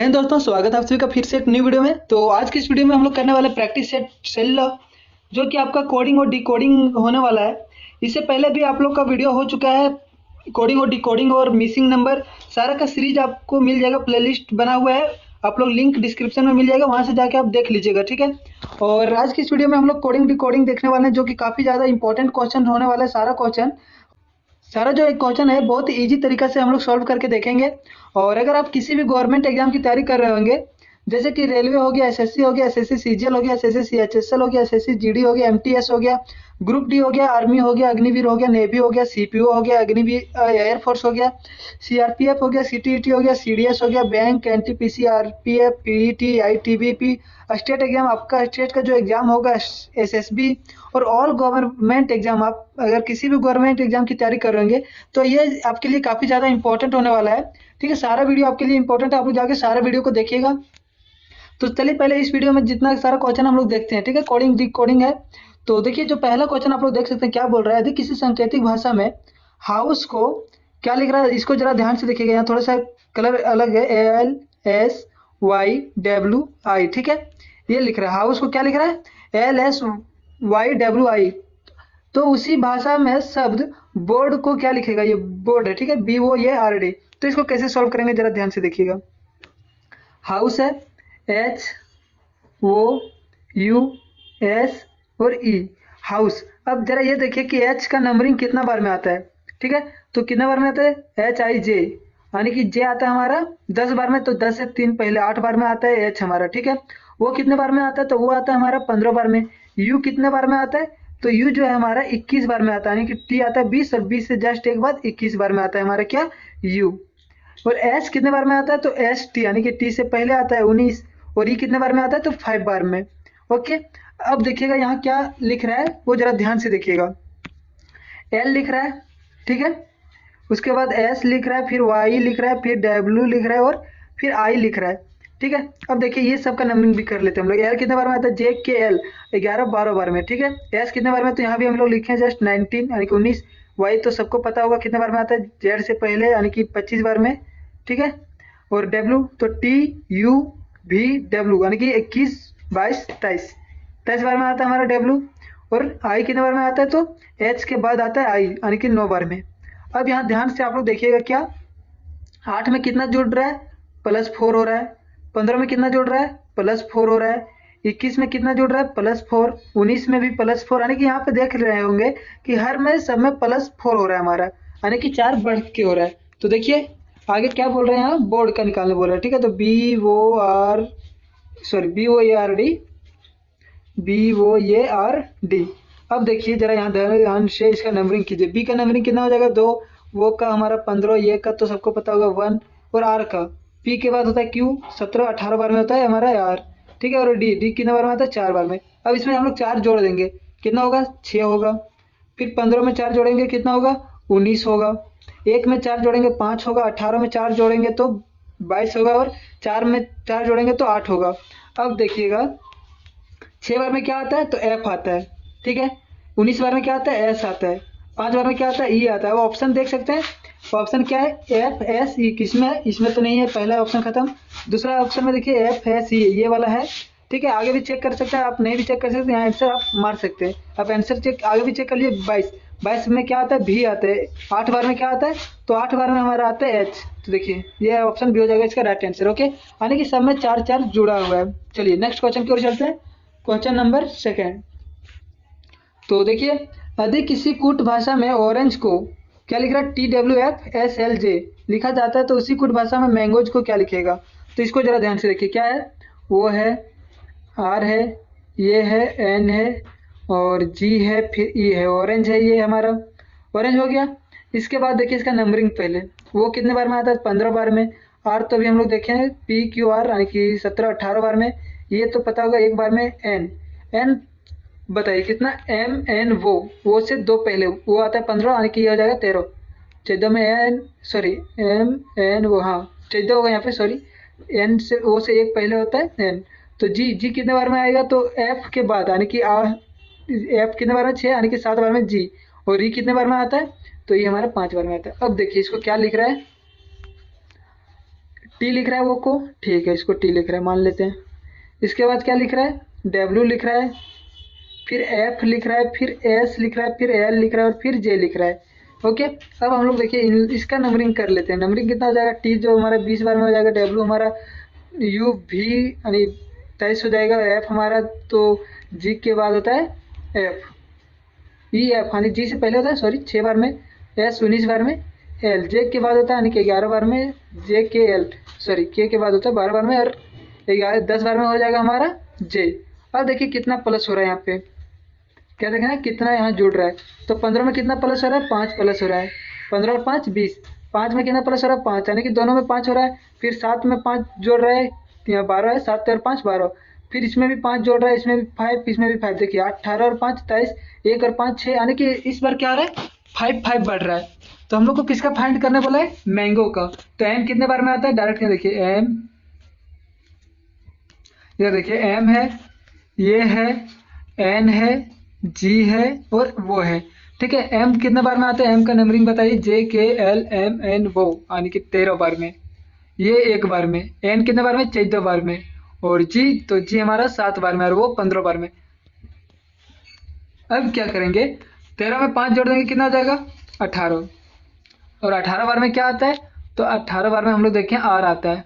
जय हिंद दोस्तों, स्वागत है आप सभी का फिर से एक न्यू वीडियो में। तो आज की इस वीडियो में हम लोग करने वाले प्रैक्टिस सेट सेल, जो कि आपका कोडिंग और डिकोडिंग होने वाला है। इससे पहले भी आप लोग का वीडियो हो चुका है, कोडिंग और डिकोडिंग और मिसिंग नंबर सारा का सीरीज आपको मिल जाएगा, प्लेलिस्ट बना हुआ है। आप लोग लिंक डिस्क्रिप्शन में मिल जाएगा, वहाँ से जाके आप देख लीजिएगा, ठीक है। और आज की इस वीडियो में हम लोग कोडिंग डिकोडिंग देखने वाले हैं, जो कि काफ़ी ज़्यादा इंपॉर्टेंट क्वेश्चन होने वाला है। सारा जो एक क्वेश्चन है बहुत ही ईजी तरीका से हम लोग सॉल्व करके देखेंगे। और अगर आप किसी भी गवर्नमेंट एग्जाम की तैयारी कर रहे होंगे, जैसे कि रेलवे हो गया, एसएससी हो गया, एसएससी सीजीएल हो गया, एसएससी सीएचएसएल हो गया, एसएससी जीडी हो गया, एमटीएस हो गया, ग्रुप डी हो गया, आर्मी हो गया, अग्निवीर हो गया, नेवी हो गया, सीपीओ हो गया, अग्निवीर एयरफोर्स हो गया, सीआरपीएफ हो गया, सीटीईटी हो गया, सीडीएस हो गया, bank, NTPC, RPF, PET, ITBP, state exam, आपका स्टेट का जो एग्जाम होगा एसएसबी, और ऑल गवर्नमेंट एग्जाम। आप अगर किसी भी गवर्नमेंट एग्जाम की तैयारी कर रहे होंगे तो ये आपके लिए काफ़ी ज़्यादा इंपॉर्टेंट होने वाला है, ठीक है। सारा वीडियो आपके लिए इंपॉर्टेंट है, आप लोग जाके सारा वीडियो को देखिएगा। तो चलिए पहले इस वीडियो में जितना सारा क्वेश्चन हम लोग देखते हैं, ठीक है। कोडिंग डिकोडिंग है। तो देखिए जो पहला क्वेश्चन आप लोग देख सकते हैं, क्या बोल रहा है। यदि किसी सांकेतिक भाषा में हाउस को क्या लिख रहा है, इसको जरा ध्यान से देखिएगा। यहाँ थोड़ा सा कलर अलग है, ALSYWI, ठीक है। ये लिख रहा है, हाउस को क्या लिख रहा है, LSYWI। तो उसी भाषा में शब्द बोर्ड को क्या लिखेगा, ये बोर्ड है, ठीक है, BOARD। तो इसको कैसे सॉल्व करेंगे जरा ध्यान से देखिएगा। हाउस है HOUS और E, हाउस। अब जरा ये देखिए कि H का नंबरिंग कितना बार में आता है, ठीक है। तो कितना बार में आता है, HIJ, यानी कि J आता है हमारा 10 बार में। तो 10 से 3 पहले 8 बार में आता है H हमारा, ठीक है। वो कितने बार में आता है, तो वो आता है हमारा 15 बार में। U कितने बार में आता है, तो U जो है हमारा 21 बार में आता है, यानी कि T आता है 20, और 20 से जस्ट एक बाद 21 बार में आता है हमारा क्या, U। और S कितने बार में आता है, तो ST, यानी कि T से पहले आता है 19, और E कितने बार में आता है, तो 5 बार में। ओके, अब देखिएगा यहाँ क्या लिख रहा है, वो जरा ध्यान से देखिएगा। L लिख रहा है, ठीक है। उसके बाद S लिख रहा है, फिर Y लिख रहा है, फिर W लिख रहा है, और फिर I लिख रहा है, ठीक है। अब देखिए ये सब का नंबरिंग भी कर लेते हैं हम लोग। L कितने बार में आता है, JKL 11-12 बार में, ठीक है। S कितने बार में, तो यहाँ भी हम लोग लिखे जस्ट 19, यानी कि 19। Y तो सबको पता होगा कितने बार में आता है, Z से पहले, यानी कि 25 बार में, ठीक है। और W तो TUVW, यानी कि 21, 22, 23 बार में आता है हमारा W। और I कितने बार में आता है, तो H के बाद आता है I, यानी कि 9 बार में। अब यहाँ ध्यान से आप लोग देखिएगा, क्या 8 में कितना जुड़ रहा है, +4 हो रहा है। 15 में कितना जुड़ रहा है, +4 हो रहा है। 21 में कितना जुड़ रहा है, +4। 19 में भी +4, यानी कि यहाँ पे देख रहे होंगे कि हर में सब में +4 हो रहा है हमारा, यानी कि 4 बढ़ के हो रहा है। तो देखिए आगे क्या बोल रहे हैं, यहाँ बोर्ड का निकालने बोल रहे हैं, ठीक है। तो BOARD। अब देखिए जरा यहाँ ध्यान से इसका नंबरिंग कीजिए। B का नंबरिंग कितना हो जाएगा, 2, वो का हमारा 15, ये का तो सबको पता होगा 1, और R का, P के बाद होता है Q, 17-18 बार में होता है हमारा R, ठीक है। और D कितने बार में आता है, 4 बार में। अब इसमें हम लोग 4 जोड़ देंगे, कितना होगा, 6 होगा। फिर 15 में 4 जोड़ेंगे, कितना होगा, 19 होगा। 1 में 4 जोड़ेंगे, 5 होगा। 18 में 4 जोड़ेंगे तो 22 होगा, और 4 में 4 जोड़ेंगे तो 8 होगा। अब देखिएगा 6 बार में क्या आता है, तो F आता है, ठीक है। 19 बार में क्या आता है, S आता है। 5 बार में क्या आता है, E आता है। वो ऑप्शन देख सकते हैं, ऑप्शन क्या है, FSE, किसमें है, इसमें तो नहीं है, पहला ऑप्शन खत्म। दूसरा ऑप्शन में देखिए FSE, ये वाला है, ठीक है। आगे भी चेक कर सकते हैं आप, नहीं भी चेक कर सकते हैं, आंसर आप मार सकते हैं। आप आंसर चेक आगे भी चेक कर लीजिए। 22 में क्या आता है, भी आता है। 8 बार में क्या आता है, तो 8 बार में हमारा आता है H। तो देखिए ये ऑप्शन भी हो जाएगा इसका राइट आंसर, ओके। यानी कि सब में 4-4 जुड़ा हुआ है। चलिए नेक्स्ट क्वेश्चन की ओर चलते हैं, क्वेश्चन नंबर 2। तो देखिए यदि किसी कूट भाषा में ऑरेंज को क्या लिख रहा है, TWFSLJ लिखा जाता है, तो उसी कूट भाषा में मैंगोज को क्या लिखेगा। तो इसको जरा ध्यान से देखिए, क्या है, वो है, R है, ये है, N है, और G है, फिर E है। ऑरेंज है, ये हमारा ऑरेंज हो गया। इसके बाद देखिए इसका नंबरिंग, पहले वो कितने बार में आता है, 15 बार में। R तो अभी हम लोग देखे हैं, PQR, यानी कि 17-18 बार में। ये तो पता होगा 1 बार में। N बताइए कितना, MN, वो से 2 पहले, वो आता है 15, यानी कि ये हो जाएगा 13। 14 में MN, वो, हाँ 14 होगा यहाँ पे, सॉरी। N से, वो से 1 पहले होता है N। तो G कितने बार में आएगा, तो F के बाद, यानी कि F कितने बार में, 6, यानी कि 7 बार में G। और E कितने बार में आता है, तो ये हमारा 5 बार में आता है। अब देखिए इसको क्या लिख रहा है, टी लिख रहा है वो को, ठीक है, इसको टी लिख रहा है, मान लेते हैं। इसके बाद क्या लिख रहा है, डब्ल्यू लिख रहा है, फिर एफ लिख रहा है, फिर एस लिख रहा है, फिर एल लिख रहा है और फिर जे लिख रहा है। ओके, अब हम लोग देखिए इसका नंबरिंग कर लेते हैं। नंबरिंग कितना हो जाएगा, टी जो हमारा 20 बार में हो जाएगा, डब्ल्यू हमारा यू भी यानी 23 हो जाएगा, एफ हमारा तो जी के बाद होता है एफ, ई एफ यानी जी से पहले होता है, सॉरी 6 बार में, एस 19 बार में, एल जे के बाद होता है यानी कि 11 बार में, जे के एल सॉरी के बाद होता है 12 बार में, और 10 बार में हो जाएगा हमारा जे। अब देखिए कितना प्लस हो रहा है यहाँ पे, क्या देखें ना कितना यहाँ जुड़ रहा है। तो 15 में कितना प्लस हो रहा है, 5 प्लस हो रहा है, 15 और 5 20, 5 में कितना प्लस हो रहा है, 5, यानी कि दोनों में 5 हो रहा है। फिर 7 में 5 जोड़ रहा है, यहाँ 12 है, 7 और 5 12, फिर इसमें भी 5 जोड़ रहा है, इसमें भी 5, इसमें भी 5, देखिए 18 और 5 23, 1 और 5 6, यानी कि इस बार क्या आ रहा है 5 बढ़ रहा है। तो हम लोग को किसका फाइंड करने बोला है, मैंगो का। तो एम कितने बार में आता है, डायरेक्ट देखिए एम, ये देखिए एम है, ये है, एन है, जी है और वो है, ठीक है। एम कितने बार में आता है, एम का नंबरिंग बताइए, जे के एल एम एन वो, यानी कि 13 बार में, ये 1 बार में, एन कितने बार में 14 बार में, और जी तो जी हमारा 7 बार में और वो 15 बार में। अब क्या करेंगे, 13 में 5 जोड़ देंगे कितना हो जाएगा 18, और 18 बार में क्या आता है, तो 18 बार में हम लोग देखें आर आता है,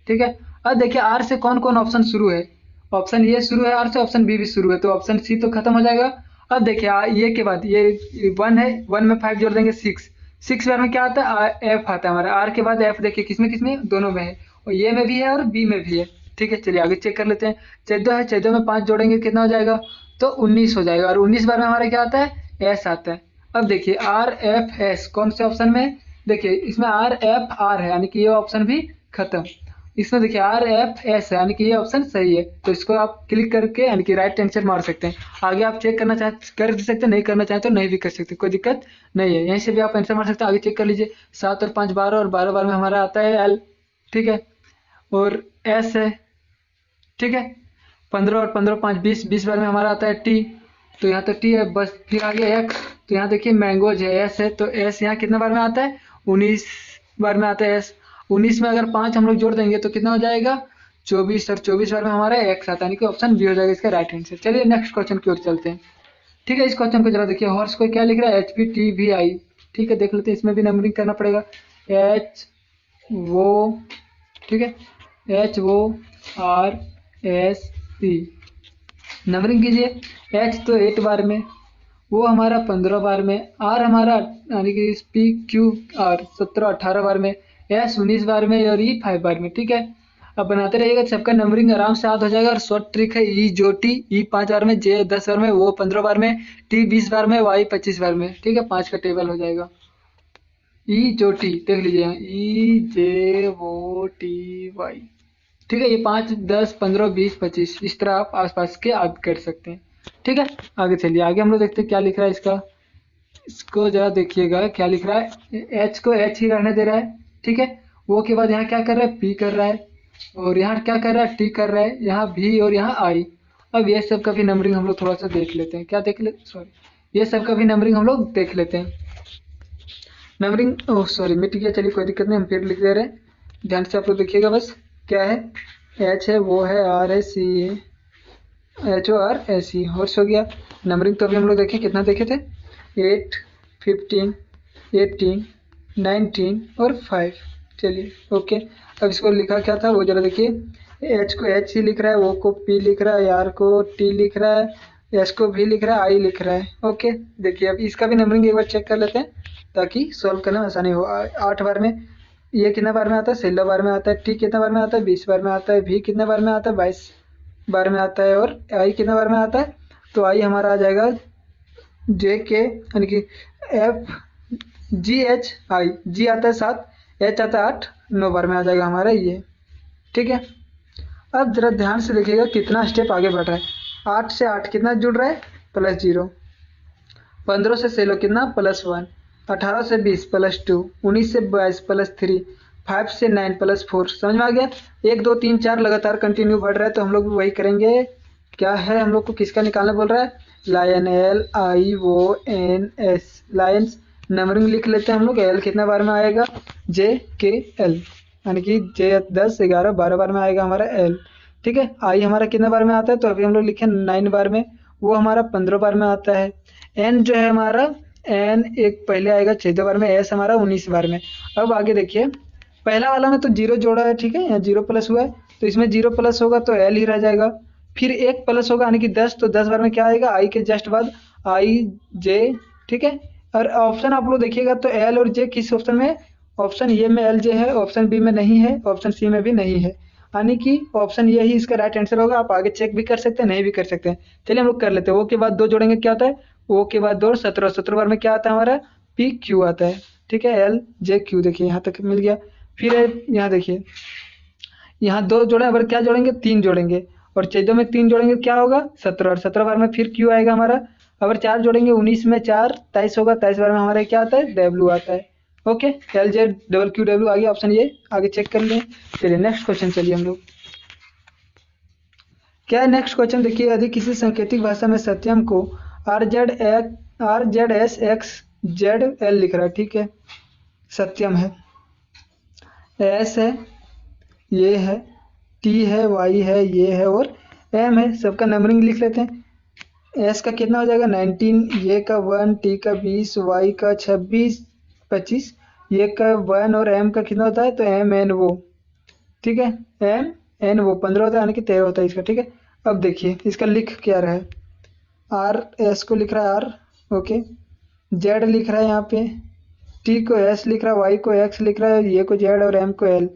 ठीक है। अब देखिए आर से कौन कौन ऑप्शन शुरू है, ऑप्शन ये शुरू है आर से, ऑप्शन बी भी शुरू है, तो ऑप्शन सी तो खत्म हो जाएगा। अब देखिए ये के बाद ये 1 है, 1 में 5 जोड़ देंगे 6, 6 बार में क्या आता है एफ आता है हमारा, आर के बाद एफ देखिए किसमें दोनों में है, और ये में भी है और बी में भी है, ठीक है। चलिए आगे चेक कर लेते हैं। 14 है, 14 में 5 जोड़ेंगे कितना हो जाएगा, तो 19 हो जाएगा, और 19 बार में हमारा क्या आता है एस आता है। अब देखिए आर एफ एस कौन से ऑप्शन में, देखिए इसमें आर एफ आर है, यानी कि ये ऑप्शन भी खत्म। इसमें देखिए आर एफ एस है, यानी कि ये ऑप्शन सही है, तो इसको आप क्लिक करके यानी कि राइट आंसर मार सकते हैं। आगे आप चेक करना चाहे कर भी सकते हैं, नहीं करना चाहे तो नहीं भी कर सकते, कोई दिक्कत नहीं है, यहीं से भी आप आंसर मार सकते हैं। आगे चेक कर लीजिए, 7 और 5 12, और 12 बार में हमारा आता है एल, ठीक है, और एस है, ठीक है। 15 और 15 5 20, 20 बार में हमारा आता है टी, तो यहाँ तो टी है बस। फिर आगे एक्स, तो यहाँ देखिए मैंगोज है, एस है, तो एस यहाँ कितना बार में आता है 19 बार में आता है एस। 19 में अगर 5 हम लोग जोड़ देंगे तो कितना हो जाएगा 24, और 24 बार में हमारा एक्स आता है, यानी कि ऑप्शन बी हो जाएगा इसका राइट आंसर। चलिए नेक्स्ट क्वेश्चन की ओर चलते हैं, ठीक है। इस क्वेश्चन को जरा देखिए, हॉर्स को क्या लिख रहा है एच पी टी वी आई, ठीक है, देख लेते हैं, इसमें भी नंबरिंग करना पड़ेगा, एच वो, ठीक है, एच वो आर एस सी, नंबरिंग कीजिए। एच तो 8 बार में, वो हमारा 15 बार में, आर हमारा यानी कि पी क्यू आर 17 18 बार में, एस 19 बार में और ई 5 बार में, ठीक है। अब बनाते रहिएगा, सबका नंबरिंग आराम से याद हो जाएगा। और शॉर्ट ट्रिक है, ई जो टी, ई 5 बार में, जे 10 बार में, वो 15 बार में, टी 20 बार में, वाई 25 बार में, ठीक है, 5 का टेबल हो जाएगा। ई जो टी देख लीजिए, ई जे वो टी वाई, ठीक है, ये 5 10 15 20 25 इस तरह आप आसपास के याद कर सकते हैं, ठीक है। आगे चलिए, आगे हम लोग देखते हैं क्या लिख रहा है इसका, इसको जरा देखिएगा क्या लिख रहा है, एच को एच ही रहने दे रहा है, ठीक है। वो के बाद यहाँ क्या कर रहा है पी कर रहा है, और यहाँ क्या कर रहा है टी कर रहा है, यहाँ भी और यहाँ आई। अब ये सब का भी नंबरिंग हम लोग थोड़ा सा देख लेते हैं, क्या देख लेते, सॉरी ये सब का भी नंबरिंग हम लोग देख लेते हैं। नंबरिंग ओह सॉरी मिट गया, चलिए कोई दिक्कत नहीं, हम फिर लिख दे रहे हैं, ध्यान से आप लोग देखिएगा बस। क्या है, एच है, वो है, आर है, सी है, H O R S E, horse हो गया। नंबरिंग तो अभी हम लोग देखें कितना देखे थे, 8 15 18 19 और 5। चलिए ओके, अब इसको लिखा क्या था वो जरा देखिए, एच को एच ही लिख रहा है, वो को पी लिख रहा है, आर को टी लिख रहा है, एस को भी लिख रहा है, आई लिख रहा है। ओके देखिए, अब इसका भी नंबरिंग एक बार चेक कर लेते हैं ताकि सॉल्व करने में आसानी हो। 8 बार में ये कितना बार में आता है, 16 बार में आता है, टी कितना बार में आता है 20 बार में आता है, भी कितना बार में आता है 22 बार में आता है, और आई कितना बार में आता है, तो आई हमारा आ जाएगा जे के यानी कि एफ जी एच आई, जी आता है 7, एच आता है 8, 9 बार में आ जाएगा हमारा ये, ठीक है। अब जरा ध्यान से देखिएगा कितना स्टेप आगे बढ़ रहा है। 8 से 8 कितना जुड़ रहा है +0, 15 से 16 कितना +1, 18 से 20 +2, 19 से 22 +3, 5 से 9 +4। समझ में आ गया, 1 2 3 4 लगातार कंटिन्यू बढ़ रहा है, तो हम लोग वही करेंगे। क्या है, हम लोग को किसका निकालना बोल रहा है, lion, L I O N S, lions. Numbering लिख लेते हैं हम लोग, एल कितना बार में आएगा जे के एल, यानी कि जे 10 11 12 बार में आएगा हमारा एल। ठीक है, आई हमारा कितने बार में आता है, तो अभी हम लोग लिखे 9 बार में, वो हमारा 15 बार में आता है। एन जो है हमारा, एन एक पहले आएगा 14 बार में, एस हमारा 19 बार में। अब आगे देखिए, पहला वाला में तो जीरो जोड़ा है, ठीक है, यहाँ जीरो प्लस हुआ है, तो इसमें जीरो प्लस होगा तो एल ही रह जाएगा। फिर एक प्लस होगा यानी कि 10, तो 10 बार में क्या आएगा, आई के जस्ट बाद आई जे। ठीक है, और ऑप्शन आप लोग देखिएगा तो एल और जे किस ऑप्शन में, ऑप्शन ए में एल जे है, ऑप्शन बी में नहीं है, ऑप्शन सी में भी नहीं है, यानी कि ऑप्शन ये ही इसका राइट आंसर होगा। आप आगे चेक भी कर सकते हैं, नहीं भी कर सकते हैं। चलिए हम लोग कर लेते हैं। ओ के बाद 2 जोड़ेंगे क्या होता है, ओ के बाद 2 17, 17 बार में क्या आता है हमारा, पी क्यू आता है। ठीक है, एल जे क्यू, देखिए यहाँ तक मिल गया। फिर यहाँ देखिए, यहाँ 2 जोड़े, अगर क्या जोड़ेंगे, 3 जोड़ेंगे, और 14 में 3 जोड़ेंगे क्या होगा, 17, और 17 बार में फिर क्यू आएगा हमारा। अगर 4 जोड़ेंगे, 19 में 4 23 होगा, 23 बार में हमारा क्या आता है, डब्ल्यू आता है। Okay, L J double Q W आ गया ऑप्शन ये, आगे चेक कर लें। चलिए नेक्स्ट क्वेश्चन, चलिए हम लोग क्या है नेक्स्ट क्वेश्चन, देखिए, यदि किसी सांकेतिक भाषा में सत्यम को are Z S x Z L लिख रहा है, ठीक है, सत्यम है, एस है, ये है, टी है, वाई है, ये है, और एम है। सबका नंबरिंग लिख लेते हैं। एस का कितना हो जाएगा 19, ये का 1, टी का 20, वाई का 26 25, ये का 1, और एम का कितना होता है, तो एम एन वो, ठीक है, एम एन वो 15 होता है, यानी कि 13 होता है इसका। ठीक है, अब देखिए इसका लिख क्या रहा है, आर एस को लिख रहा है आर, ओके, जेड लिख रहा है यहाँ पे, टी को एस लिख रहा है, वाई को एक्स लिख रहा है, ये को जेड, और एम को एल।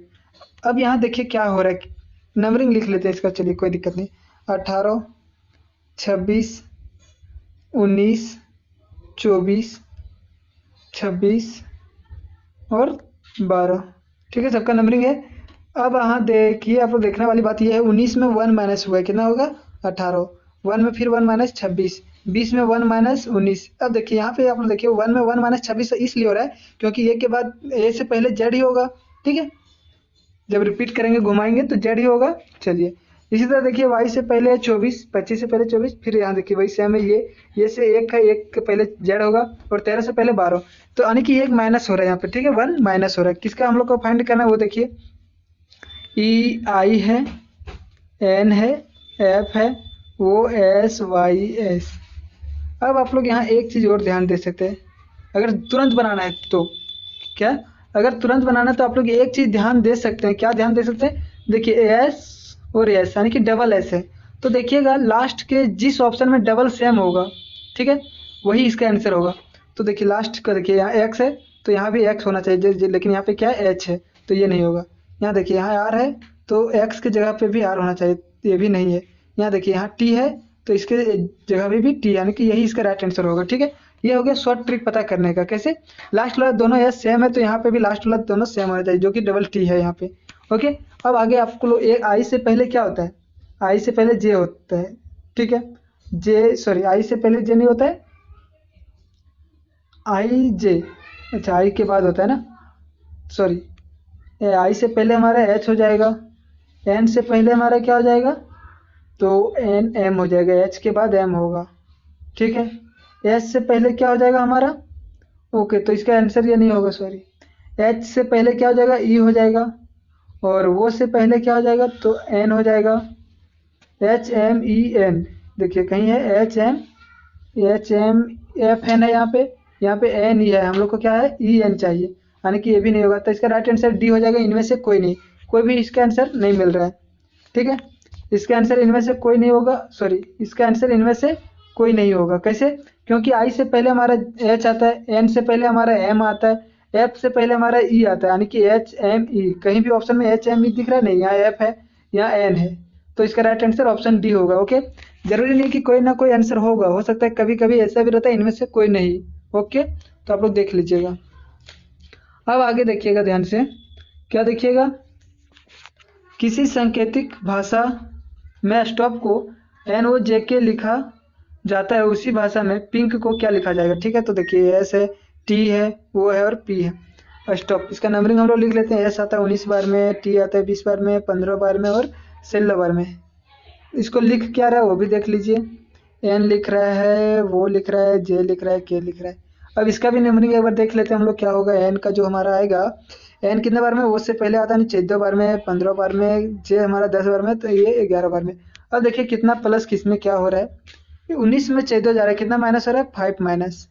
अब यहाँ देखिए क्या हो रहा है, नंबरिंग लिख लेते हैं इसका, चलिए कोई दिक्कत नहीं। 18 26 19 24 26 और 12। ठीक है, सबका नंबरिंग है। अब यहाँ देखिए, आप लोग देखने वाली बात यह है, 19 में 1 माइनस हुआ है, कितना होगा 18, 1 में फिर 1 माइनस 26, 20 में 1 माइनस 19। अब देखिए यहाँ पे आप लोग देखिए 1 में 1 माइनस 26 इसलिए हो रहा है क्योंकि ए के बाद ए से पहले जेड ही होगा। ठीक है, जब रिपीट करेंगे घुमाएंगे तो जेड ही होगा। चलिए, इसी तरह देखिए वाई से पहले 24, 25 से पहले 24, फिर यहाँ देखिए वही सेम है, ये से एक है, एक के पहले जेड होगा, और 13 से पहले 12, तो यानी कि एक माइनस हो रहा है यहाँ पे। ठीक है, 1 माइनस हो रहा है, किसका हम लोग को फाइंड करना है, वो देखिए, ई आई है, एन है, एफ है, ओ एस वाई एस। अब आप लोग यहाँ एक चीज़ और ध्यान दे सकते हैं, अगर तुरंत बनाना है तो क्या, अगर तुरंत बनाना है तो आप लोग एक चीज़ ध्यान दे सकते हैं, क्या ध्यान दे सकते हैं, देखिए एस और एस यानी कि डबल एस है, तो देखिएगा लास्ट के जिस ऑप्शन में डबल सेम होगा, ठीक है, वही इसका आंसर होगा। तो देखिए लास्ट का देखिए यहाँ एक्स है, तो यहाँ भी एक्स होना चाहिए, लेकिन यहाँ पे क्या है, एच है, तो ये नहीं होगा। यहाँ देखिए यहाँ आर है, तो एक्स की जगह पे भी आर होना चाहिए, ये भी नहीं है। यहाँ देखिए यहाँ टी है, तो इसके जगह पे भी टी, यानी कि यही इसका राइट आंसर होगा। ठीक है, ये हो गया शॉर्ट ट्रिक पता करने का, कैसे, लास्ट वाला दोनों एस सेम है, तो यहाँ पे भी लास्ट वाला दोनों सेम होना चाहिए, जो कि डबल टी है यहाँ पे। ओके, अब आगे आपको लोग, एक आई से पहले क्या होता है, आई से पहले जे होता है। ठीक है, जे सॉरी आई से पहले जे नहीं होता है, आई जे, अच्छा आई के बाद होता है ना, सॉरी, आई से पहले हमारा एच हो जाएगा, एन से पहले हमारा क्या हो जाएगा, तो एन एम हो जाएगा, एच के बाद एम होगा। ठीक है, एच से पहले क्या हो जाएगा हमारा, ओके, तो इसका आंसर ये नहीं होगा, सॉरी, एच से पहले क्या हो जाएगा, ई हो जाएगा, और वो से पहले क्या हो जाएगा, तो एन हो जाएगा, एच एम ई एन, देखिए कहीं है एच एम एफ एन है, यहाँ पे एन ई है, हम लोग को क्या है, ई एन चाहिए, यानी कि ये भी नहीं होगा, तो इसका राइट आंसर डी हो जाएगा। इनमें से कोई नहीं, कोई भी इसका आंसर नहीं मिल रहा है। ठीक है, इसका आंसर इनमें से कोई नहीं होगा, सॉरी, इसका आंसर इनमें से कोई नहीं होगा, कैसे, क्योंकि आई से पहले हमारा एच आता है, एन से पहले हमारा एम आता है, एफ से पहले हमारा ई आता है, यानी कि एच एम ई, कहीं भी ऑप्शन में एच एम ई दिख रहा है नहीं, यहाँ एफ है, यहाँ एन है, तो इसका राइट आंसर ऑप्शन डी होगा। ओके, जरूरी नहीं कि कोई ना कोई आंसर होगा, हो सकता है कभी कभी ऐसा भी रहता है इनमें से कोई नहीं। ओके, तो आप लोग देख लीजिएगा। अब आगे देखिएगा ध्यान से, क्या देखिएगा, किसी सांकेतिक भाषा में स्टॉप को एन ओ जे के लिखा जाता है, उसी भाषा में पिंक को क्या लिखा जाएगा। ठीक है, तो देखिए एस है, टी है, ओ है, और पी है स्टॉप। इसका नंबरिंग हम लोग लिख लेते हैं, एस आता है 19 बार में, टी आता है 20 बार में, 15 बार में, और 16 बार में। इसको लिख क्या रहा है वो भी देख लीजिए, एन लिख रहा है, वो लिख रहा है, जे लिख रहा है, के लिख रहा है। अब इसका भी नंबरिंग एक बार देख लेते हैं हम लोग, क्या होगा, एन का जो हमारा आएगा, एन कितने बार में, वो से पहले आता नहीं, 14 बार में, 15 बार में, जे हमारा 10 बार में, तो ये 11 बार में। अब देखिए कितना प्लस किस में क्या हो रहा है। 19 में 14 जा रहा है, कितना माइनस हो रहा है, 5 माइनस।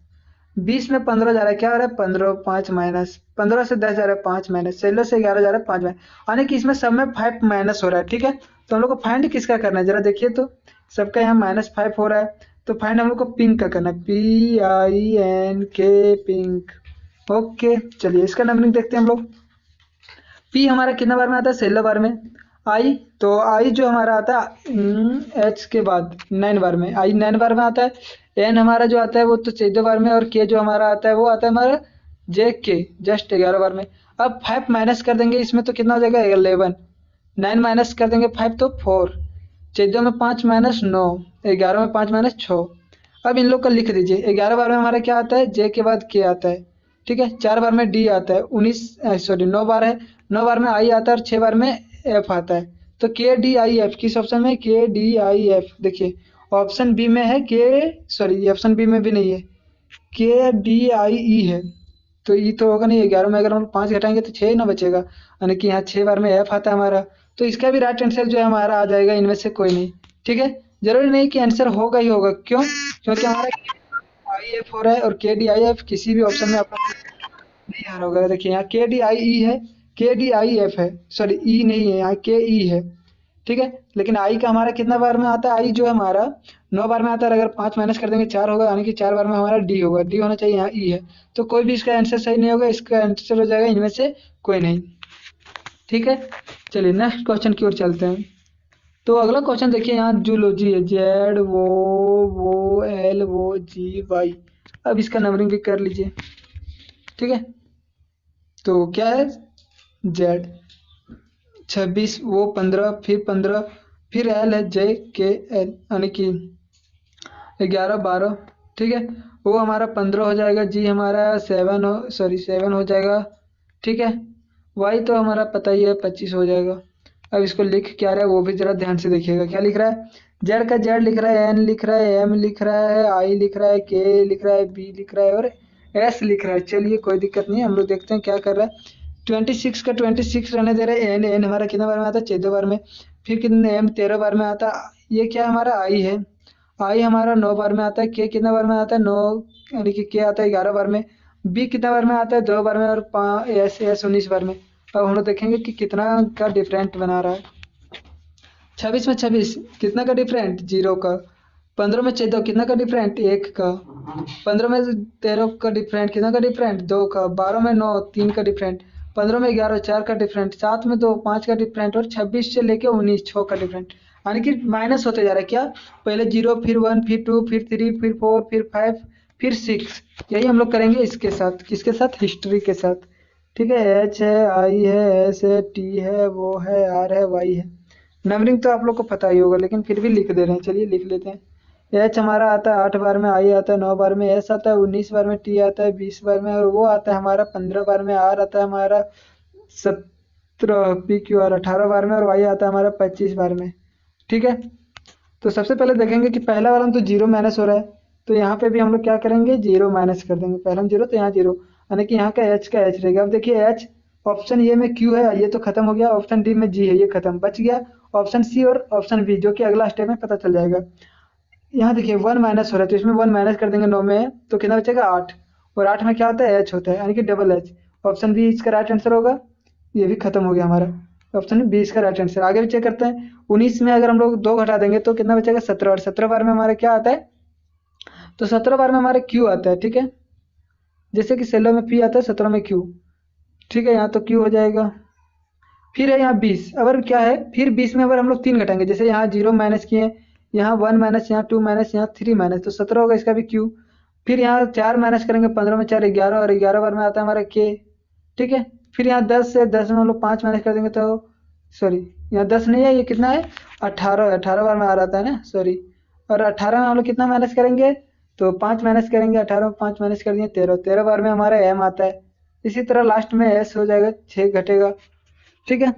20 में 15 जा रहा है, क्या हो रहा है, 15, 5 माइनस। 15 से 10 जा रहा है, 5 माइनस। 16 से 11 जा रहा है, 5 माइनस। यानी कि इसमें सब में 5 माइनस हो रहा है, ठीक है। तो हम लोग को फाइंड किसका करना है, जरा देखिए तो। सबका यहाँ -5 हो रहा है, तो फाइंड हम लोग को पिंक का करना है, PINK, पिंक। ओके, चलिए इसका नंबरिंग देखते हैं हम लोग। पी हमारा कितना बार में आता है, 16 बार में। आई, तो आई जो हमारा आता है एच के बाद 9 बार में, आई 9 बार में आता है। एन हमारा जो आता है वो तो 14 बार में, और के जो हमारा आता है वो आता है हमारा जे के जस्ट 11 बार में। अब 5 माइनस कर देंगे इसमें तो कितना हो जाएगा, 11। 9 माइनस कर देंगे 5 तो 4। 14 में 5 माइनस 9, 11 में 5 माइनस 6। अब इन लोग का लिख दीजिए। 11 बार में हमारा क्या आता है, जे के बाद के आता है, ठीक है। 4 बार में डी आता है, 9 बार है। 9 बार में आई आता है, और 6 बार में एफ आता है। तो KDIF किस ऑप्शन में, KDIF देखिए ऑप्शन बी में है, ऑप्शन बी में भी नहीं है, KDIE है। तो ई तो होगा नहीं, 11 में अगर हम लोग 5 घटाएंगे तो 6 ना बचेगा, यानी कि यहाँ 6 बार में एफ आता है हमारा। तो इसका भी राइट आंसर जो है हमारा आ जाएगा, इनमें से कोई नहीं, ठीक है। जरूरी नहीं कि आंसर होगा ही होगा, क्यों, क्योंकि हमारा IF हो रहा है, और KDIF किसी भी ऑप्शन में आपको नहीं आ रहा होगा। देखिए यहाँ KDIE है, KDIF है, सॉरी ई नहीं है, यहाँ KE है, ठीक है। लेकिन आई का हमारा कितना बार में आता है, आई जो है हमारा 9 बार में आता है। अगर 5 माइनस कर देंगे 4 होगा, यानी कि 4 बार में हमारा डी होगा, डी होना चाहिए, यहाँ ई है। तो कोई भी इसका आंसर सही नहीं होगा, इसका आंसर हो जाएगा इनमें से कोई नहीं, ठीक है। चलिए नेक्स्ट क्वेश्चन की ओर चलते हैं। तो अगला क्वेश्चन देखिए, यहाँ जूलॉजी है, ZOOLGY। अब इसका नंबरिंग भी कर लीजिए, ठीक है। तो क्या है, जेड 26, वो 15, फिर 15, फिर एल है, JKL, यानी कि 11, 12, ठीक है। वो हमारा 15 हो जाएगा, जी हमारा 7 हो जाएगा, ठीक है। वाई तो हमारा पता ही है, 25 हो जाएगा। अब इसको लिख क्या रहा है वो भी जरा ध्यान से देखिएगा, क्या लिख रहा है, जेड का जेड लिख रहा है, एन लिख रहा है, एम लिख रहा है, आई लिख रहा है, के लिख रहा है, बी लिख रहा है, और एस लिख रहा है। चलिए कोई दिक्कत नहीं है, हम लोग देखते हैं क्या कर रहा है। 26 का 26 रहने दे रहे हैं। एन हमारा कितना बार में आता है, 14 बार में। फिर कितने, एम 13 बार में आता है। ये क्या हमारा आई है, आई हमारा 9 बार में आता है। के कितना बार में आता है, 9, यानी कि के आता है 11 बार में। बी कितना बार में आता है, 2 बार में, और एस एस 19 बार में। अब हम लोग देखेंगे कि कितना का डिफरेंट बना रहा है। 26 में 26 कितना का डिफरेंट, 0 का। 15 में 14 कितना का डिफरेंट, 1 का। 15 में 13 का डिफरेंट, कितना का डिफरेंट, 2 का। 12 में 9, 3 का डिफरेंट। 15 में 11, 4 का डिफरेंट। 7 में 2, 5 का डिफरेंट। और 26 से लेके 19, 6 का डिफरेंट। यानी कि माइनस होते जा रहा है, क्या, पहले 0, फिर 1, फिर 2, फिर 3, फिर 4, फिर 5, फिर 6। यही हम लोग करेंगे इसके साथ, किसके साथ, हिस्ट्री के साथ, ठीक है। एच है, आई है, एस है, टी है, वो है, आर है, वाई है। नंबरिंग तो आप लोग को पता ही होगा, लेकिन फिर भी लिख दे रहे हैं, चलिए लिख लेते हैं। एच हमारा आता है 8 बार में, आई आता है 9 बार में, एस आता है 19 बार में, टी आता है 20 बार में, और वो आता है हमारा 15 बार में, आर आता है हमारा 17, पी क्यू आर 18 बार में, और वाई आता है हमारा 25 बार में, ठीक है। तो सबसे पहले देखेंगे कि पहला वाला तो 0 माइनस हो रहा है, तो यहाँ पे भी हम लोग क्या करेंगे, 0 माइनस कर देंगे। पहला हम 0, तो यहाँ 0, यानी कि यहाँ का एच रहेगा। अब देखिए एच, ऑप्शन ए में क्यू है, ये तो खत्म हो गया। ऑप्शन डी में जी है, ये खत्म, बच गया ऑप्शन सी और ऑप्शन बी, जो कि अगला स्टेप में पता चल जाएगा। यहाँ देखिए 1 माइनस हो रहा है, तो इसमें 1 माइनस कर देंगे 9 में, तो कितना बचेगा, 8। और 8 में क्या होता है, एच होता है, यानी कि डबल एच। ऑप्शन बी इसका राइट आंसर होगा। ये भी खत्म हो गया हमारा, ऑप्शन बी इसका राइट आंसर। आगे भी चेक करते हैं। 19 में अगर हम लोग 2 घटा देंगे तो कितना बचेगा, 17। और 17 बार में हमारा क्या आता है, तो 17 बार में हमारा क्यू आता है, ठीक है। जैसे कि 16 में पी आता है, 17 में क्यू, ठीक है। यहाँ तो क्यू हो जाएगा। फिर है यहाँ 20, अगर क्या है, फिर 20 में अगर हम लोग 3 घटाएंगे, जैसे यहाँ 0 माइनस किए, यहाँ 1 माइनस, यहाँ 2 माइनस, यहाँ 3 माइनस, तो 17 होगा, इसका भी क्यू। फिर यहाँ 4 माइनस करेंगे, 15 में 4, 11, और 11 बार में आता है हमारा के, ठीक है। फिर यहाँ 10 से 10 में हम लोग 5 माइनस कर देंगे, तो सॉरी यहाँ 10 नहीं है, ये कितना है, 18, 18 बार में आ रहा था ना, सॉरी। और 18 में हम लोग कितना माइनस करेंगे, तो 5 माइनस करेंगे, 18 में 5 माइनस कर दिए, 13, 13 बार में हमारा एम आता है। इसी तरह लास्ट में एस हो जाएगा, 6 घटेगा, ठीक है।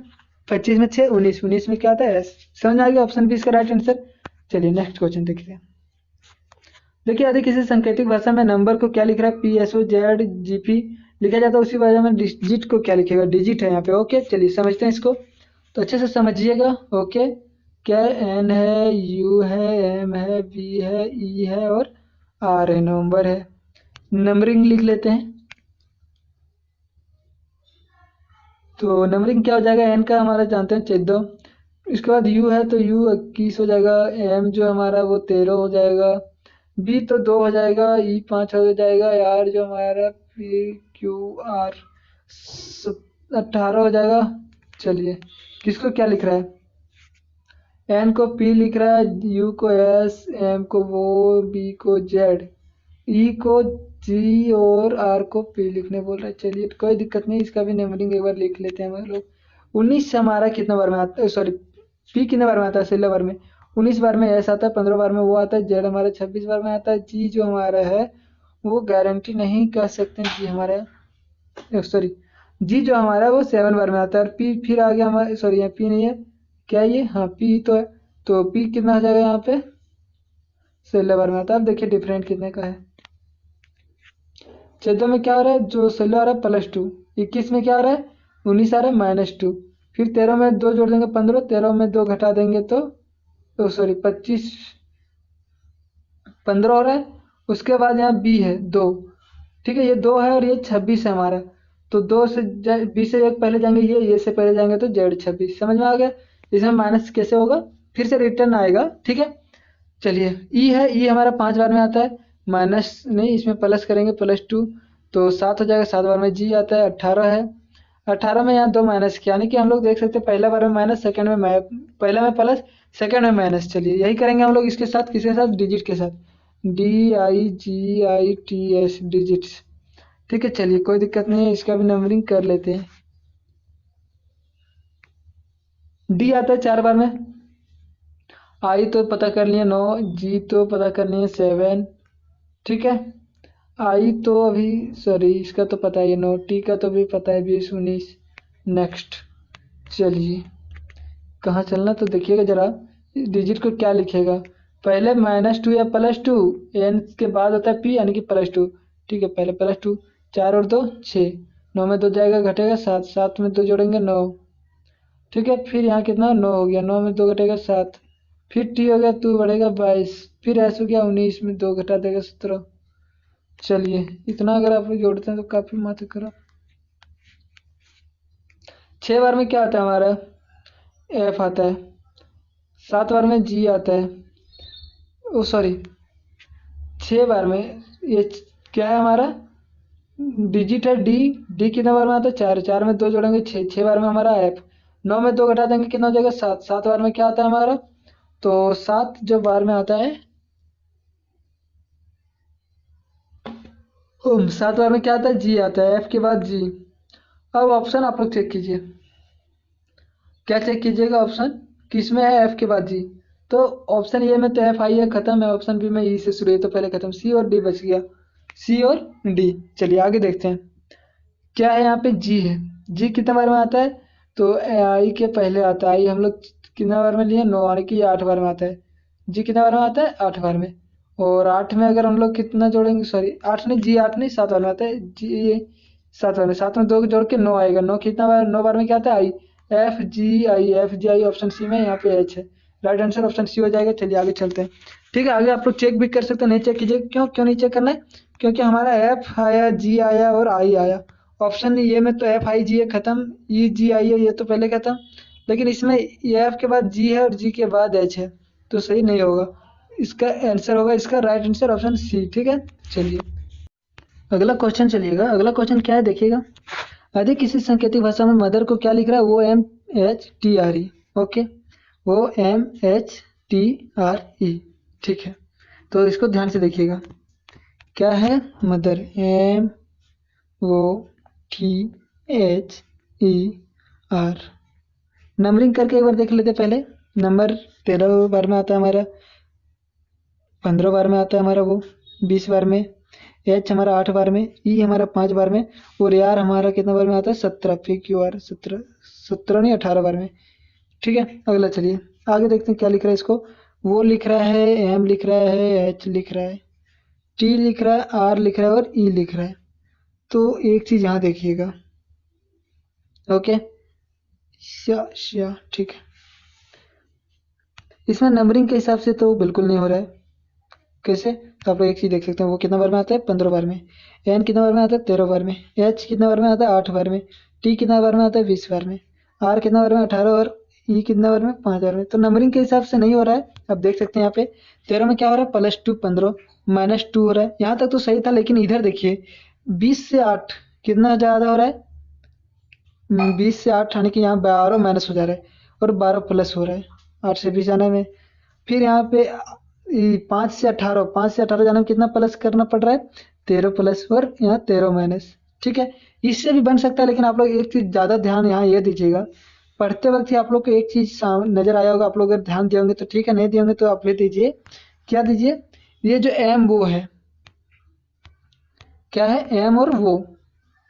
25 में 6, 19, 19 में क्या आता है, एस। समझ आ गया, ऑप्शन बी इसका राइट आंसर। चलिए नेक्स्ट क्वेश्चन देखते हैं। देखिए यदि किसी सांकेतिक भाषा में नंबर को क्या लिख रहा है, PSO, ZGP, लिखा जाता है उसी वजह में डिजिट को क्या लिखेगा, डिजिट है यहाँ पे। ओके चलिए समझते हैं इसको, तो अच्छे से समझिएगा। ओके, क्या एन है, यू है, एम है, वी है, ई है और आर है, नंबर है। नंबरिंग लिख लेते हैं। तो नंबरिंग क्या हो जाएगा, एन का हमारा जानते हैं 14, इसके बाद यू है तो यू 21 हो जाएगा, एम जो हमारा वो 13 हो जाएगा, बी तो 2 हो जाएगा, ई 5 हो जाएगा, आर जो हमारा पी क्यू आर 18 हो जाएगा। चलिए किसको क्या लिख रहा है, एन को पी लिख रहा है, यू को एस, एम को वो, बी को जेड, ई को जी और आर को पी लिखने बोल रहा है। चलिए कोई दिक्कत नहीं, इसका भी नंबरिंग एक बार लिख लेते हैं हम लोग। 19 हमारा कितना बार में आता है, सॉरी पी कितने बार में आता है, 16 बार में। 19 बार में एस आता है, 15 बार में वो आता है, जेड हमारा 26 बार में आता है, जी जो हमारा है वो गारंटी नहीं कह सकते हैं, जी हमारा सॉरी जी जो हमारा है वो 7 बार में आता है। और पी फिर आ गया हमारा, सॉरी यहाँ पी नहीं है, क्या ये, हाँ पी तो है, तो पी कितना हो जाएगा यहाँ पे, 16 बार में आता है। अब देखिए डिफरेंट कितने का है। 14 में क्या हो रहा है, जो 16 आ रहा है +2, 21 में क्या आ रहा है, 19 आ रहा है -2, फिर 13 में 2 जोड़ देंगे 15, 13 में 2 घटा देंगे तो सॉरी 25, 15 हो रहा है। उसके बाद यहाँ बी है 2, ठीक है, ये 2 है और ये 26 है हमारा, तो 2 से बी से एक पहले जाएंगे, ये से पहले जाएंगे तो जेड 26, समझ में आ गया। इसमें माइनस कैसे होगा, फिर से रिटर्न आएगा, ठीक है। चलिए ई है, ई हमारा 5 बार में आता है, माइनस नहीं इसमें प्लस करेंगे +2, तो 7 हो जाएगा, 7 बार में जी आता है, 18 है। 18 में यहाँ 2 माइनस किया, यानी कि हम लोग देख सकते हैं पहला बार में माइनस, सेकंड में पहला में प्लस, सेकंड में माइनस। चलिए यही करेंगे हम लोग इसके साथ, किसके साथ, डिजिट के साथ, DIGITS डिजिट्स, ठीक है। चलिए कोई दिक्कत नहीं है, इसका भी नंबरिंग कर लेते हैं। डी आता है 4 बार में, आई तो पता कर लिए 9, जी तो पता कर लिए 7, ठीक है। आई तो अभी, सॉरी इसका तो पता है 9, टी का तो भी पता है 20 19, नेक्स्ट। चलिए कहाँ चलना, तो देखिएगा जरा डिजिट को क्या लिखेगा, पहले -2 या +2, एन के बाद होता है पी यानी कि +2, ठीक है, पहले +2, 4 और 2 6, 9 में 2 जाएगा घटेगा 7, 7 में 2 जोड़ेंगे 9, ठीक है। फिर यहाँ कितना 9 हो गया, 9 में 2 घटेगा 7, फिर टी हो गया 2 बढ़ेगा 22, फिर ऐसा हो गया 19 में 2 घटा देगा 17। चलिए इतना अगर आप जोड़ते हैं तो काफी मात्रा करो। 6 बार में क्या आता है हमारा, एफ आता है, 7 बार में जी आता है, ओ सॉरी 6 बार में ये क्या है हमारा, डिजिट है डी, डी कितने बार में आता है, 4, 4 में 2 जोड़ेंगे 6, 6 बार में हमारा एफ, 9 में 2 घटा देंगे कितना हो जाएगा 7, 7 बार में क्या आता है हमारा, तो 7 जो बार में आता है, 7 बार में क्या आता है, जी आता है, एफ के बाद जी। अब ऑप्शन आप लोग चेक कीजिए, क्या चेक कीजिएगा ऑप्शन, किस में है, एफ के बाद जी, तो ऑप्शन ए में तो एफ आई है, खत्म है, ऑप्शन बी में ई से शुरू है तो पहले खत्म, सी और डी बच गया, सी और डी। चलिए आगे देखते हैं क्या है, यहाँ पे जी है, जी कितने बार में आता है, तो आई के पहले आता है, आई हम लोग कितने बार में लिए 9, यानी कि 8 बार में आता है, जी कितने बार में आता है 8 बार में, और 8 में अगर हम लोग कितना जोड़ेंगे, सॉरी 8 नहीं, जी 8 नहीं 7 बार में आता है, जी 7 बार में, 7 में 2 जोड़ के 9 आएगा, 9 कितना बार, 9 बार में क्या आता है I, F G I, F G I option C में, यहाँ पे एच है, राइट आंसर ऑप्शन सी हो जाएगा। चलिए आगे चलते हैं, ठीक है। आगे आप लोग चेक भी कर सकते हैं, नहीं चेक कीजिए, क्यों क्यों नहीं चेक करना है, क्योंकि हमारा एफ आया, जी आया और आई आया, ऑप्शन ये में तो एफ आई जी है खत्म, ई जी आई है ये तो पहले खत्म, लेकिन इसमें एफ के बाद जी है और जी के बाद एच है, तो सही नहीं होगा, इसका आंसर होगा, इसका राइट आंसर ऑप्शन सी, ठीक है। चलिए अगला क्वेश्चन, चलिएगा अगला क्वेश्चन क्या है देखिएगा, अधिक किसी सांकेतिक भाषा में मदर को क्या लिख रहा है, वो MHTRE, ओके, वो MHTRE, ठीक है। तो इसको ध्यान से देखिएगा, क्या है मदर, MOTHER, नंबरिंग करके एक बार देख लेते पहले। नंबर 13 बार में आता है हमारा, 15 बार में आता है हमारा वो, 20 बार में, एच हमारा 8 बार में, ई हमारा 5 बार में, और यार हमारा कितना बार में आता है 17, PQR 17, 17 नहीं 18 बार में, ठीक है। अगला चलिए आगे देखते हैं क्या लिख रहा है इसको, वो लिख रहा है, एम लिख रहा है, एच लिख रहा है, टी लिख रहा है, आर लिख रहा है और ई लिख रहा है। तो एक चीज यहाँ देखिएगा। ओके, ठीक है। इसमें नंबरिंग के हिसाब से तो बिल्कुल नहीं हो रहा है। कैसे? तो आप लोग एक चीज देख सकते हैं, वो कितना बार में आता है? 15 बार में। एन कितना बार में आता है? 13 बार में। एच कितना बार में आता है? 8 बार में। टी कितना बार में आता है? 20 बार में। आर कितना बार में? 18 बार। ई कितना बार में? 5 बार में। तो नंबरिंग के हिसाब से नहीं हो रहा है। अब देख सकते हैं यहाँ पे 13 में क्या हो रहा है? +2 15 -2 हो रहा है। यहाँ तक तो सही था, लेकिन इधर देखिए 20 से 8 कितना ज्यादा हो रहा है? 20 से 8 आने के यहाँ 12 माइनस हो जा रहा है और 12 प्लस हो रहा है 8 से 20 आने में। फिर यहाँ पे 5 से 18 जाने में कितना प्लस करना पड़ रहा है? 13 प्लस और यहाँ 13 माइनस। ठीक है, इससे भी बन सकता है, लेकिन आप लोग एक चीज ज्यादा ध्यान यहाँ ये दीजिएगा, पढ़ते वक्त ही आप लोग को एक चीज नजर आया होगा। आप लोग अगर ध्यान दिए होंगे तो ठीक है, नहीं दिए होंगे तो आप ये दीजिए। क्या दीजिए? ये जो एम वो है, क्या है? एम और वो।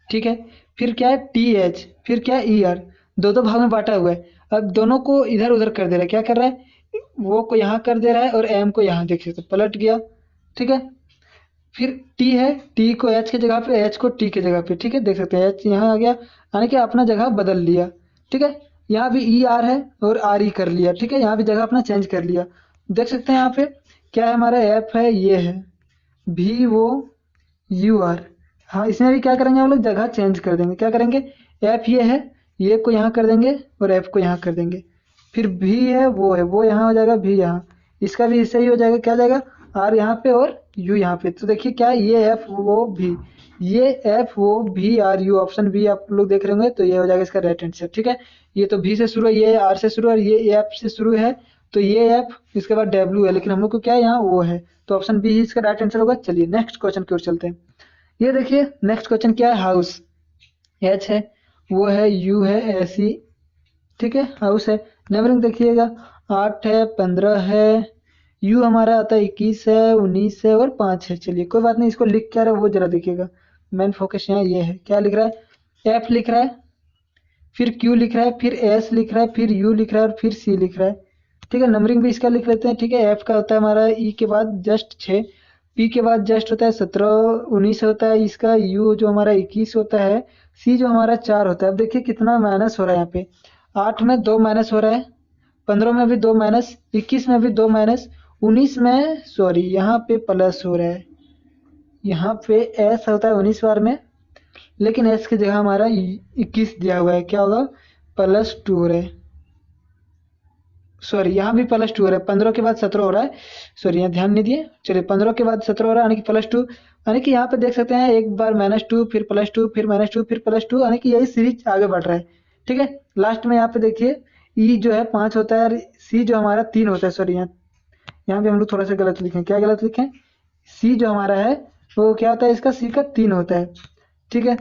ठीक है, फिर क्या है? टी एच, फिर क्या है? E R. दो भाग में बांटा हुआ है। अब दोनों को इधर उधर कर दे रहा है। क्या कर रहा है? वो को यहाँ कर दे रहा है और एम को यहाँ, देखिए तो पलट गया। ठीक है, फिर टी है, टी को एच की जगह पे, एच को टी की जगह पे। ठीक है, देख सकते हैं एच यहाँ आ गया, यानी कि अपना जगह बदल लिया। ठीक है, यहाँ भी ई आर है और आर ई कर लिया। ठीक है, यहाँ भी जगह अपना चेंज कर लिया। देख सकते हैं यहाँ पे क्या है? हमारा एफ है, ये है भी वो यू आर। हाँ, इसमें भी क्या करेंगे हम लोग? जगह चेंज कर देंगे। क्या करेंगे? एफ ये है, ये को यहाँ कर देंगे और एफ को यहाँ कर देंगे। फिर भी है, वो यहाँ हो जाएगा, भी यहाँ। इसका भी इससे ही हो जाएगा। क्या जाएगा? आर यहाँ पे और यू यहाँ पे। तो देखिए क्या है? ये एफ वो भी, ये एफ वो भी आर यू, ऑप्शन बी आप लोग देख रहे होंगे, तो ये हो जाएगा इसका राइट आंसर। ठीक है, ये तो भी से शुरू है, ये आर से शुरू है, ये एफ से शुरू है, तो ये एफ इसके बाद डब्ल्यू है, लेकिन हम लोग को क्या है? यहाँ वो है, तो ऑप्शन बी ही इसका राइट आंसर होगा। चलिए नेक्स्ट क्वेश्चन की ओर चलते हैं। ये देखिए नेक्स्ट क्वेश्चन क्या है? हाउस। एच है, वो है, यू है, एस ई। ठीक है, हाउस है। नंबरिंग देखिएगा 8 है, 15 है, यू हमारा आता है 21 है, 19 है और 5 है। चलिए कोई बात नहीं, इसको लिख क्या रहा है वो जरा देखिएगा। मेन फोकस यहाँ ये है। क्या लिख रहा है? एफ लिख रहा है, फिर क्यू लिख रहा है, फिर एस लिख रहा है, फिर यू लिख रहा है और फिर सी लिख रहा है। ठीक है, नंबरिंग भी इसका लिख लेते हैं। ठीक है, एफ का होता है हमारा ई के बाद जस्ट 6, पी के बाद जस्ट होता है 17 19 होता है इसका, यू जो हमारा 21 होता है, सी जो हमारा 4 होता है। अब देखिए कितना माइनस हो रहा है यहाँ पे। 8 में 2 माइनस हो रहा है, 15 में भी 2 माइनस, 21 में भी 2 माइनस, 19 में सॉरी यहाँ पे प्लस हो रहा है। यहाँ पे एस होता है 19 बार में, लेकिन एस की जगह हमारा 21 दिया हुआ है। क्या होगा? +2 हो रहा है। सॉरी, यहाँ भी +2 हो रहा है। 15 के बाद 17 हो रहा है। सॉरी, यहाँ ध्यान नहीं दिए। चलिए 15 के बाद 17 हो रहा है, यानी कि +2, यानी कि यहाँ पे देख सकते हैं एक बार -2, फिर +2, फिर -2, फिर +2, यानी कि यही सीरीज आगे बढ़ रहा है। ठीक है, लास्ट में यहाँ पे देखिए ई जो है 5 होता है और सी जो हमारा 3 होता है। सॉरी, यहाँ पे हम लोग थोड़ा सा गलत लिखे। क्या गलत लिखे? सी जो हमारा है वो क्या होता है? इसका सी का 3 होता है। ठीक है,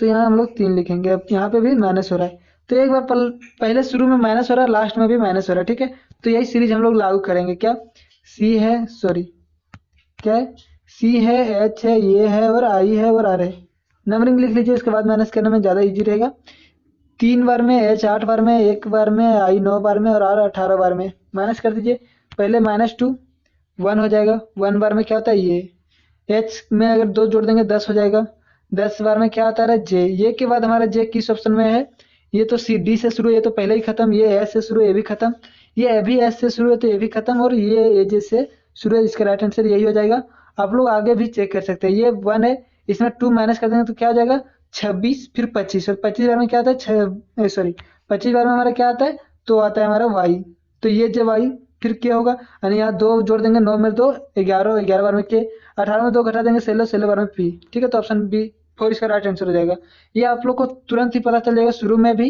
तो यहाँ हम लोग 3 लिखेंगे। अब यहाँ पे भी माइनस हो रहा है, तो एक बार पहले शुरू में माइनस हो रहा है, लास्ट में भी माइनस हो रहा है। ठीक है, तो यही सीरीज हम लोग लागू करेंगे। क्या? सी है, सॉरी क्या है? सी है, एच है, ये है और आई है और आर है। नंबरिंग लिख लीजिए, इसके बाद माइनस करने में ज़्यादा इजी रहेगा। 3 बार में, एच 8 बार में, 1 बार में, आई 9 बार में और आर 18 बार में। माइनस कर दीजिए। पहले -2 1 हो जाएगा। 1 बार में क्या होता है? ये एच में अगर 2 जोड़ देंगे 10 हो जाएगा। 10 बार में क्या आता है? जे। ये के बाद हमारा जे किस ऑप्शन में है? ये तो सी डी से शुरू है, ये तो पहले ही खत्म। ये एस से शुरू है, ये भी खत्म। ये अभी एस से शुरू है तो ये भी खत्म, और ये ए जे से शुरू है, इसका राइट आंसर यही हो जाएगा। आप लोग आगे भी चेक कर सकते हैं। ये 1 है, इसमें 2 माइनस कर देंगे तो क्या हो जाएगा? 26, फिर 25, और 25 बार में क्या आता है? सॉरी, 25 बार में हमारा क्या आता है? तो आता है हमारा वाई। तो ये जब वाई, फिर क्या होगा? यानी यहाँ 2 जोड़ देंगे, 9 में 2 11, 11 बार में के, 18 में 2 घटा देंगे 16, 16 बार में पी। ठीक है, तो ऑप्शन बी 4 इसका राइट आंसर हो जाएगा। ये आप लोग को तुरंत ही पता चल जाएगा शुरू में भी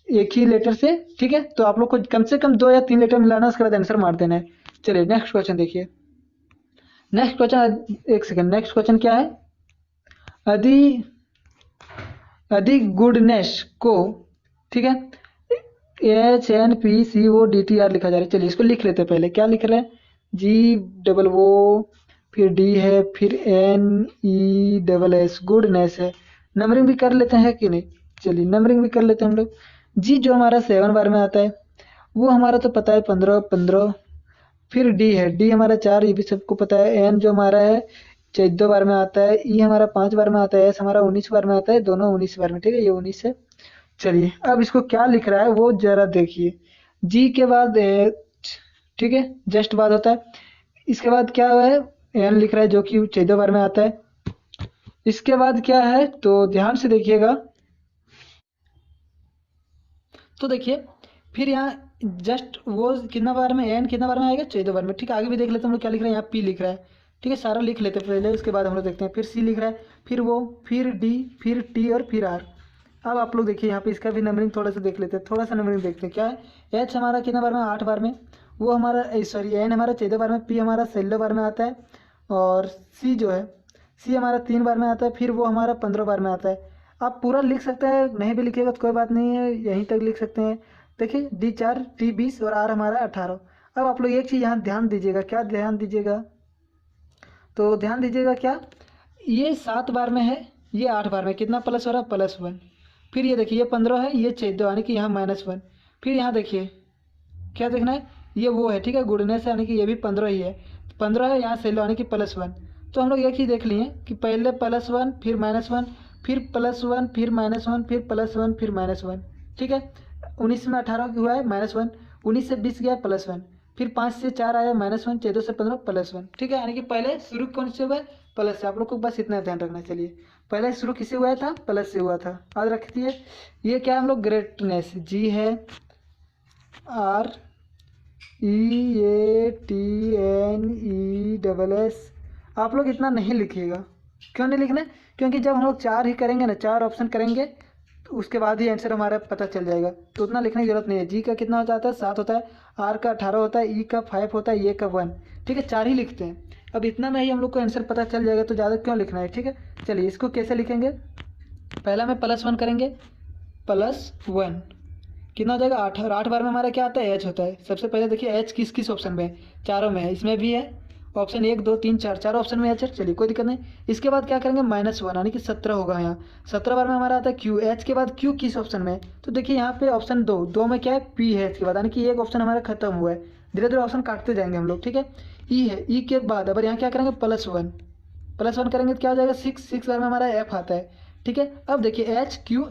एक ही लेटर से। ठीक है, तो आप लोग को कम से कम 2 या 3 लेटर मिलाना, उसके बाद आंसर मार देना है। चलिए नेक्स्ट क्वेश्चन देखिए। नेक्स्ट क्वेश्चन, एक सेकंड, नेक्स्ट क्वेश्चन क्या है? अधि अधि गुडनेस को, ठीक है, HNPCODTR लिखा जा रहा है। चलिए इसको लिख लेते हैं। पहले क्या लिख रहे हैं? GOO, फिर डी है, फिर NESS, गुडनेस है। नंबरिंग भी कर लेते हैं कि नहीं? चलिए नंबरिंग भी कर लेते हैं हम लोग। जी जो हमारा 7 बार में आता है, वो हमारा तो पता है 15 15। फिर डी है, डी हमारा 4, ये भी सबको पता है। एन जो हमारा है 14 बार में आता है, ई हमारा 5 बार में आता है, एस हमारा 19 बार में आता है, दोनों 19 बार में, ठीक है, ये 19 है। चलिए अब इसको क्या लिख रहा है वो जरा देखिए। जी के बाद एच, ठीक है, जस्ट बाद होता है। इसके बाद क्या है, एन लिख रहा है जो कि 14 बार में आता है। इसके बाद क्या है तो ध्यान से देखिएगा, तो देखिए फिर यहाँ जस्ट वो कितना बार में, एन कितना बार में आएगा, 14 बार में, ठीक है। आगे भी देख लेते हैं हम लोग क्या लिख रहे हैं, यहाँ पी लिख रहा है, ठीक है, सारा लिख लेते हैं पहले, उसके बाद हम लोग देखते हैं। फिर सी लिख रहा है, फिर वो, फिर डी, फिर टी और फिर आर। अब आप लोग देखिए यहाँ पे इसका भी नंबरिंग थोड़ा सा देख लेते हैं, थोड़ा सा नंबरिंग देखते हैं क्या है। एच हमारा कितना बार में, 8 बार में, वो हमारा सॉरी एन हमारा 14 बार में, पी हमारा 16 बार में आता है, और सी जो है, सी हमारा 3 बार में आता है, फिर वो हमारा 15 बार में आता है। आप पूरा लिख सकते हैं, नहीं भी लिखिएगा तो कोई बात नहीं है, यहीं तक लिख सकते हैं। देखिए डी 4, टी 20 और आर हमारा 18। अब आप लोग एक चीज़ यहाँ ध्यान दीजिएगा, क्या ध्यान दीजिएगा, तो ध्यान दीजिएगा क्या, ये 7 बार में है, ये 8 बार में, कितना प्लस हो रहा है, +1। फिर ये देखिए ये 15 है, ये 14 यानी कि यहाँ -1। फिर यहाँ देखिए क्या देखना है, ये वो है, ठीक है, गुडनेस यानी कि ये भी 15 ही है, 15 है, यहाँ सेलो यानी कि +1। तो हम लोग एक चीज़ देख लिए कि पहले +1 फिर -1 फिर +1 फिर -1 फिर +1 फिर -1, ठीक है। 19 में 18 हुआ है -1, 19 से 20 गया +1, फिर 5 से 4 आया -1, 14 से 15 +1, ठीक है। यानी कि पहले शुरू कौन से हुआ है, प्लस से। आप लोग को बस इतना ध्यान रखना। चलिए पहले शुरू किससे हुआ था, प्लस से हुआ था, याद रखिए। ये क्या हम लोग ग्रेटनेस, जी है R EATNESS। आप लोग इतना नहीं लिखिएगा, क्यों नहीं लिखना है, क्योंकि जब हम लोग 4 ही करेंगे ना, 4 ऑप्शन करेंगे तो उसके बाद ही आंसर हमारा पता चल जाएगा, तो उतना लिखने की जरूरत नहीं है। जी का कितना हो जाता है, 7 होता है, आर का 18 होता है, ई का 5 होता है, ए का 1, ठीक है, 4 ही लिखते हैं। अब इतना में ही हम लोग को आंसर पता चल जाएगा, तो ज़्यादा क्यों लिखना है, ठीक है। चलिए इसको कैसे लिखेंगे, पहला में +1 करेंगे, +1 कितना हो जाएगा, 8, और 8 बार में हमारा क्या आता है, एच होता है। सबसे पहले देखिए एच किस किस ऑप्शन में है, चारों में है, इसमें भी है, ऑप्शन 1 2 3 4, चारों ऑप्शन में एच है। चलिए कोई दिक्कत नहीं। इसके बाद क्या करेंगे, -1 यानी कि 17 होगा यहाँ, 17 बार में हमारा आता है क्यू। एच के बाद क्यू किस ऑप्शन में है, तो देखिए यहाँ पे ऑप्शन 2, 2 में क्या है, पी है इसके बाद, यानी कि एक ऑप्शन हमारा खत्म हुआ है। धीरे धीरे ऑप्शन काटते जाएंगे हम लोग, ठीक है। ई है, ई के बाद अब यहाँ क्या करेंगे, +1 करेंगे तो क्या हो जाएगा, 6 बार में हमारा एफ आता है, ठीक है। अब देखिए एच क्यू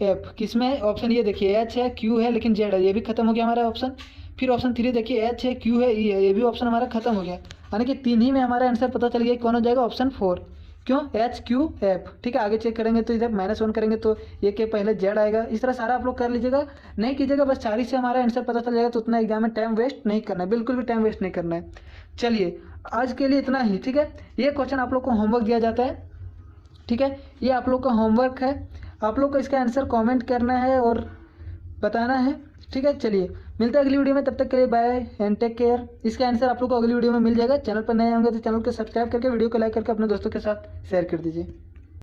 एफ किस में है, ऑप्शन ये देखिए एच है, क्यू है, लेकिन जेड है, ये भी खत्म हो गया हमारा ऑप्शन। फिर ऑप्शन 3 देखिए एच है, क्यू है, ई है, ये भी ऑप्शन हमारा खत्म हो गया, यानी कि 3 ही में हमारा आंसर पता चल गया कौन हो जाएगा, ऑप्शन 4। क्यों, एच क्यू एफ, ठीक है। आगे चेक करेंगे तो इधर -1 करेंगे तो ये के पहले जेड आएगा। इस तरह सारा आप लोग कर लीजिएगा, नहीं कीजिएगा, बस 4 ही से हमारा आंसर पता चल जाएगा, तो उतना एग्जाम में टाइम वेस्ट नहीं करना है, बिल्कुल भी टाइम वेस्ट नहीं करना है। चलिए आज के लिए इतना ही, ठीक है। ये क्वेश्चन आप लोग को होमवर्क दिया जाता है, ठीक है, ये आप लोग का होमवर्क है, आप लोग को इसका आंसर कमेंट करना है और बताना है, ठीक है। चलिए मिलते हैं अगली वीडियो में, तब तक के लिए बाय एंड टेक केयर। इसका आंसर आप लोग को अगली वीडियो में मिल जाएगा। चैनल पर नए होंगे तो चैनल को सब्सक्राइब करके, वीडियो को लाइक करके अपने दोस्तों के साथ शेयर कर दीजिए।